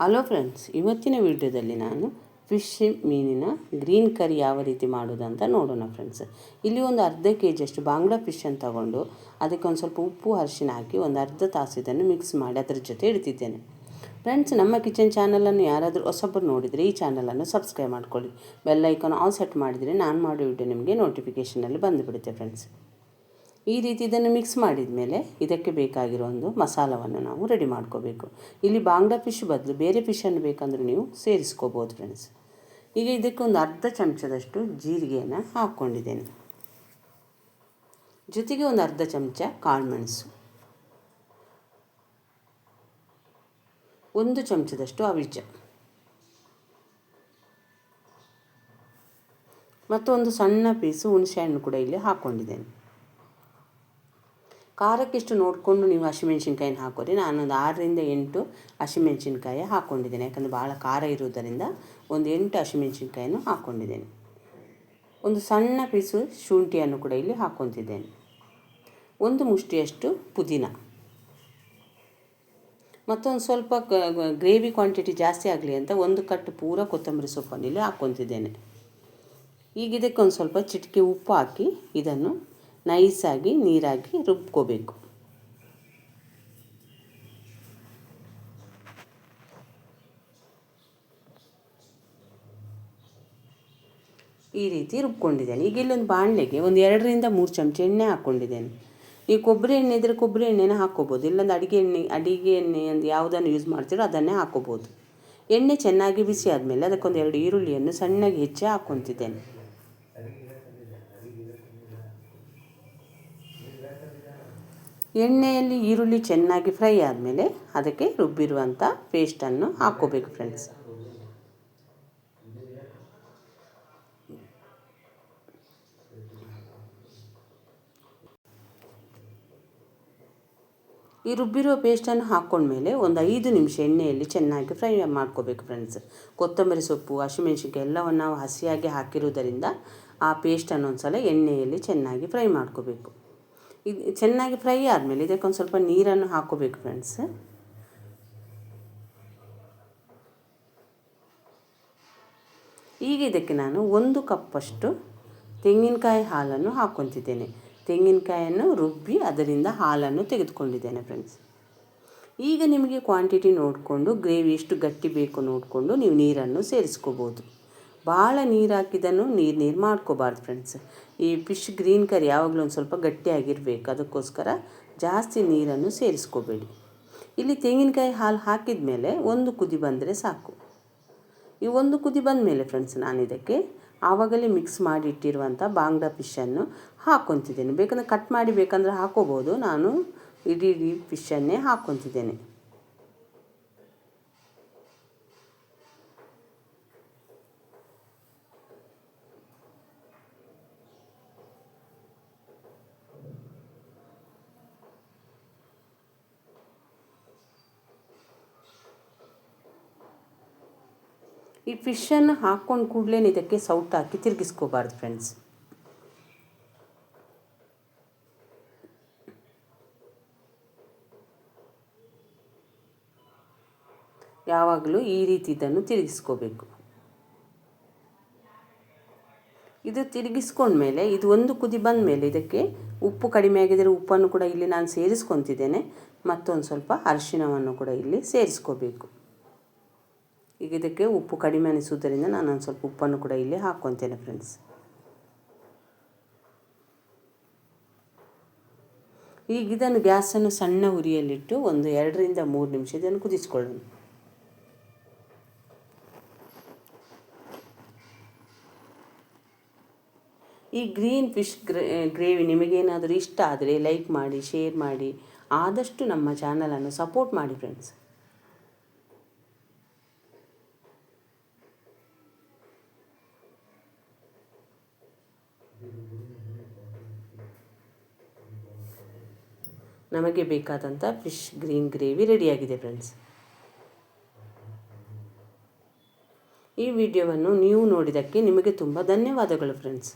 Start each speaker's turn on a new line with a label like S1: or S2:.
S1: Hello friends, ಇವತ್ತಿನ ವಿಡಿಯೋದಲ್ಲಿ ನಾನು ಫಿಶ್ ಮೀನಿನ ಗ್ರೀನ್ ಕರಿ ಯಾವ ರೀತಿ ಮಾಡೋದಂತ ನೋಡೋಣ ಫ್ರೆಂಡ್ಸ್. ಇಲ್ಲಿ ಒಂದು ಅರ್ಧ ಕೆಜಿಯಷ್ಟು ಬಾಂಗ್ಡಾ ಫಿಶನ್ನು ತಗೊಂಡು ಅದಕ್ಕೆ ಒಂದು ಸ್ವಲ್ಪ ಉಪ್ಪು ಅರಿಶಿನ ಹಾಕಿ ಒಂದು ಅರ್ಧ ತಾಸು ಇದನ್ನು ಮಿಕ್ಸ್ ಮಾಡಿ ಅದರ ಜೊತೆ ಇಡ್ತಿದ್ದೇನೆ. ಫ್ರೆಂಡ್ಸ್, ನಮ್ಮ ಕಿಚನ್ ಚಾನಲನ್ನು ಯಾರಾದರೂ ಹೊಸಬರು ನೋಡಿದರೆ ಈ ಚಾನಲನ್ನು ಸಬ್ಸ್ಕ್ರೈಬ್ ಮಾಡ್ಕೊಳ್ಳಿ. ಬೆಲ್ ಐಕಾನ್ ಆಲ್ ಸೆಟ್ ಮಾಡಿದರೆ ನಾನು ಮಾಡೋ ವಿಡಿಯೋ ನಿಮಗೆ ನೋಟಿಫಿಕೇಷನಲ್ಲಿ ಬಂದುಬಿಡುತ್ತೆ ಫ್ರೆಂಡ್ಸ್. ಈ ರೀತಿ ಇದನ್ನು ಮಿಕ್ಸ್ ಮಾಡಿದ ಮೇಲೆ ಇದಕ್ಕೆ ಬೇಕಾಗಿರೋ ಒಂದು ಮಸಾಲವನ್ನು ನಾವು ರೆಡಿ ಮಾಡ್ಕೋಬೇಕು. ಇಲ್ಲಿ ಬಾಂಗ್ಡಾ ಫಿಶ್ ಬದಲು ಬೇರೆ ಫಿಶನ್ನು ಬೇಕಂದ್ರೆ ನೀವು ಸೇರಿಸ್ಕೋಬೋದು ಫ್ರೆಂಡ್ಸ್. ಈಗ ಇದಕ್ಕೆ ಒಂದು ಅರ್ಧ ಚಮಚದಷ್ಟು ಜೀರಿಗೆಯನ್ನು ಹಾಕ್ಕೊಂಡಿದ್ದೇನೆ. ಜೊತೆಗೆ ಒಂದು ಅರ್ಧ ಚಮಚ ಕಾಳುಮೆಣಸು, 1 ಚಮಚದಷ್ಟು ಅವಿಚ ಮತ್ತು ಒಂದು ಸಣ್ಣ ಪೀಸು ಹುಣಸೆಹಣ್ಣು ಕೂಡ ಇಲ್ಲಿ ಹಾಕ್ಕೊಂಡಿದ್ದೇನೆ. ಖಾರಕ್ಕಿಷ್ಟು ನೋಡಿಕೊಂಡು ನೀವು ಹಸಿಮೆಣ್ಸಿನ್ಕಾಯಿನ ಹಾಕೋರಿ. ನಾನೊಂದು 6ರಿಂದ 8 ಹಸಿಮೆಣ್ಸಿನ್ಕಾಯಿ ಹಾಕ್ಕೊಂಡಿದ್ದೇನೆ. ಯಾಕಂದರೆ ಭಾಳ ಖಾರ ಇರೋದರಿಂದ ಒಂದು 8 ಹಸಿಮೆಣ್ಸಿನ್ಕಾಯನ್ನು ಹಾಕ್ಕೊಂಡಿದ್ದೇನೆ. ಒಂದು ಸಣ್ಣ ಪೀಸು ಶುಂಠಿಯನ್ನು ಕೂಡ ಇಲ್ಲಿ ಹಾಕ್ಕೊತಿದ್ದೇನೆ. ಒಂದು ಮುಷ್ಟಿಯಷ್ಟು ಪುದೀನ ಮತ್ತೊಂದು ಸ್ವಲ್ಪ ಗ್ರೇವಿ ಕ್ವಾಂಟಿಟಿ ಜಾಸ್ತಿ ಆಗಲಿ ಅಂತ 1 ಕಟ್ಟು ಪೂರ ಕೊತ್ತಂಬರಿ ಸೊಪ್ಪನ್ನು ಇಲ್ಲಿ ಹಾಕ್ಕೊತಿದ್ದೇನೆ. ಈಗ ಇದಕ್ಕೆ ಒಂದು ಸ್ವಲ್ಪ ಚಿಟಿಕೆ ಉಪ್ಪು ಹಾಕಿ ಇದನ್ನು ನೈಸಾಗಿ ನೀರಾಗಿ ರುಬ್ಕೋಬೇಕು. ಈ ರೀತಿ ರುಬ್ಕೊಂಡಿದ್ದೇನೆ. ಈಗ ಇಲ್ಲೊಂದು ಬಾಣಲೆಗೆ ಒಂದು 2ರಿಂದ 3 ಚಮಚ ಎಣ್ಣೆ ಹಾಕ್ಕೊಂಡಿದ್ದೇನೆ. ನೀವು ಕೊಬ್ಬರಿ ಎಣ್ಣೆ ಇದ್ದರೆ ಕೊಬ್ಬರಿ ಎಣ್ಣೆನ ಹಾಕ್ಕೋಬೋದು, ಇಲ್ಲಾಂದ್ರೆ ಅಡಿಗೆ ಎಣ್ಣೆ ಅಂತ ಯಾವುದನ್ನು ಯೂಸ್ ಮಾಡ್ತೀರೋ ಅದನ್ನೇ ಹಾಕ್ಕೋಬೋದು. ಎಣ್ಣೆ ಚೆನ್ನಾಗಿ ಬಿಸಿ ಆದಮೇಲೆ ಅದಕ್ಕೊಂದು 2 ಈರುಳ್ಳಿಯನ್ನು ಸಣ್ಣಗೆ ಹೆಚ್ಚಿ ಹಾಕ್ಕೊತಿದ್ದೇನೆ. ಎಣ್ಣೆಯಲ್ಲಿ ಈರುಳ್ಳಿ ಚೆನ್ನಾಗಿ ಫ್ರೈ ಆದಮೇಲೆ ಅದಕ್ಕೆ ರುಬ್ಬಿರುವಂಥ ಪೇಸ್ಟನ್ನು ಹಾಕ್ಕೋಬೇಕು ಫ್ರೆಂಡ್ಸ್. ಈ ರುಬ್ಬಿರುವ ಪೇಸ್ಟನ್ನು ಹಾಕ್ಕೊಂಡ್ಮೇಲೆ ಒಂದು 5 ನಿಮಿಷ ಎಣ್ಣೆಯಲ್ಲಿ ಚೆನ್ನಾಗಿ ಫ್ರೈ ಮಾಡ್ಕೋಬೇಕು ಫ್ರೆಂಡ್ಸ್. ಕೊತ್ತಂಬರಿ ಸೊಪ್ಪು, ಹಸಿಮೆಣ್ಸಿನ್ಕಾಯಿ ಎಲ್ಲವನ್ನು ನಾವು ಹಸಿಯಾಗಿ ಹಾಕಿರುವುದರಿಂದ ಆ ಪೇಸ್ಟನ್ನು ಒಂದು ಸಲ ಎಣ್ಣೆಯಲ್ಲಿ ಚೆನ್ನಾಗಿ ಫ್ರೈ ಮಾಡ್ಕೋಬೇಕು. ಇದು ಚೆನ್ನಾಗಿ ಫ್ರೈ ಆದಮೇಲೆ ಇದಕ್ಕೊಂದು ಸ್ವಲ್ಪ ನೀರನ್ನು ಹಾಕ್ಕೋಬೇಕು ಫ್ರೆಂಡ್ಸ್. ಈಗ ಇದಕ್ಕೆ ನಾನು 1 ಕಪ್ಪಷ್ಟು ತೆಂಗಿನಕಾಯಿ ಹಾಲನ್ನು ಹಾಕ್ಕೊತಿದ್ದೇನೆ. ತೆಂಗಿನಕಾಯನ್ನು ರುಬ್ಬಿ ಅದರಿಂದ ಹಾಲನ್ನು ತೆಗೆದುಕೊಂಡಿದ್ದೇನೆ ಫ್ರೆಂಡ್ಸ್. ಈಗ ನಿಮಗೆ ಕ್ವಾಂಟಿಟಿ ನೋಡಿಕೊಂಡು ಗ್ರೇವಿ ಎಷ್ಟು ಗಟ್ಟಿ ಬೇಕು ನೋಡಿಕೊಂಡು ನೀವು ನೀರನ್ನು ಸೇರಿಸ್ಕೋಬೋದು. ಭಾಳ ನೀರು ಹಾಕಿದನ್ನು ನೀರು ಮಾಡ್ಕೋಬಾರ್ದು ಫ್ರೆಂಡ್ಸ್. ಈ ಫಿಶ್ ಗ್ರೀನ್ ಕರಿ ಯಾವಾಗಲೂ ಒಂದು ಸ್ವಲ್ಪ ಗಟ್ಟಿಯಾಗಿರಬೇಕು, ಅದಕ್ಕೋಸ್ಕರ ಜಾಸ್ತಿ ನೀರನ್ನು ಸೇರಿಸ್ಕೋಬೇಡಿ. ಇಲ್ಲಿ ತೆಂಗಿನಕಾಯಿ ಹಾಲು ಹಾಕಿದ ಮೇಲೆ 1 ಕುದಿ ಬಂದರೆ ಸಾಕು. ಈ 1 ಕುದಿ ಬಂದ ಮೇಲೆ ಫ್ರೆಂಡ್ಸ್, ನಾನು ಇದಕ್ಕೆ ಆವಾಗಲೇ ಮಿಕ್ಸ್ ಮಾಡಿ ಇಟ್ಟಿರುವಂಥ ಬಾಂಗ್ಡಾ ಫಿಶನ್ನು ಹಾಕ್ಕೊತಿದ್ದೇನೆ. ಬೇಕಂದರೆ ಕಟ್ ಮಾಡಿ ಬೇಕಂದರೆ ಹಾಕ್ಕೋಬೋದು. ನಾನು ಇಡೀ ಫಿಶನ್ನೇ ಹಾಕ್ಕೊತಿದ್ದೇನೆ. ಈ ಫಿಶನ್ನು ಹಾಕ್ಕೊಂಡು ಕೂಡಲೇ ಇದಕ್ಕೆ ಸೌಟ್ ಹಾಕಿ ತಿರುಗಿಸ್ಕೋಬಾರ್ದು ಫ್ರೆಂಡ್ಸ್. ಯಾವಾಗಲೂ ಈ ರೀತಿ ಇದನ್ನು ತಿರುಗಿಸ್ಕೋಬೇಕು. ಇದು ತಿರುಗಿಸ್ಕೊಂಡ್ಮೇಲೆ ಇದು 1 ಕುದಿ ಬಂದ ಮೇಲೆ ಇದಕ್ಕೆ ಉಪ್ಪು ಕಡಿಮೆ ಆಗಿದ್ದರೆ ಉಪ್ಪನ್ನು ಕೂಡ ಇಲ್ಲಿ ನಾನು ಸೇರಿಸ್ಕೊತಿದ್ದೇನೆ. ಮತ್ತೊಂದು ಸ್ವಲ್ಪ ಅರಿಶಿನವನ್ನು ಕೂಡ ಇಲ್ಲಿ ಸೇರಿಸ್ಕೋಬೇಕು. ಈಗ ಇದಕ್ಕೆ ಉಪ್ಪು ಕಡಿಮೆ ಅನಿಸುವುದರಿಂದ ನಾನು ಒಂದು ಸ್ವಲ್ಪ ಉಪ್ಪನ್ನು ಕೂಡ ಇಲ್ಲಿ ಹಾಕ್ಕೊತೇನೆ ಫ್ರೆಂಡ್ಸ್. ಈಗ ಇದನ್ನು ಗ್ಯಾಸನ್ನು ಸಣ್ಣ ಉರಿಯಲ್ಲಿಟ್ಟು ಒಂದು 2ರಿಂದ 3 ನಿಮಿಷ ಇದನ್ನು ಕುದಿಸ್ಕೊಳ್ಳೋಣ. ಈ ಗ್ರೀನ್ ಫಿಶ್ ಗ್ರೇವಿ ನಿಮಗೇನಾದರೂ ಇಷ್ಟ ಆದರೆ ಲೈಕ್ ಮಾಡಿ, ಶೇರ್ ಮಾಡಿ, ಆದಷ್ಟು ನಮ್ಮ ಚಾನಲನ್ನು ಸಪೋರ್ಟ್ ಮಾಡಿ ಫ್ರೆಂಡ್ಸ್. ನಮಗೆ ಬೇಕಾದಂಥ ಫಿಶ್ ಗ್ರೀನ್ ಗ್ರೇವಿ ರೆಡಿಯಾಗಿದೆ ಫ್ರೆಂಡ್ಸ್. ಈ ವಿಡಿಯೋವನ್ನು ನೀವು ನೋಡಿದ್ದಕ್ಕೆ ನಿಮಗೆ ತುಂಬ ಧನ್ಯವಾದಗಳು ಫ್ರೆಂಡ್ಸ್.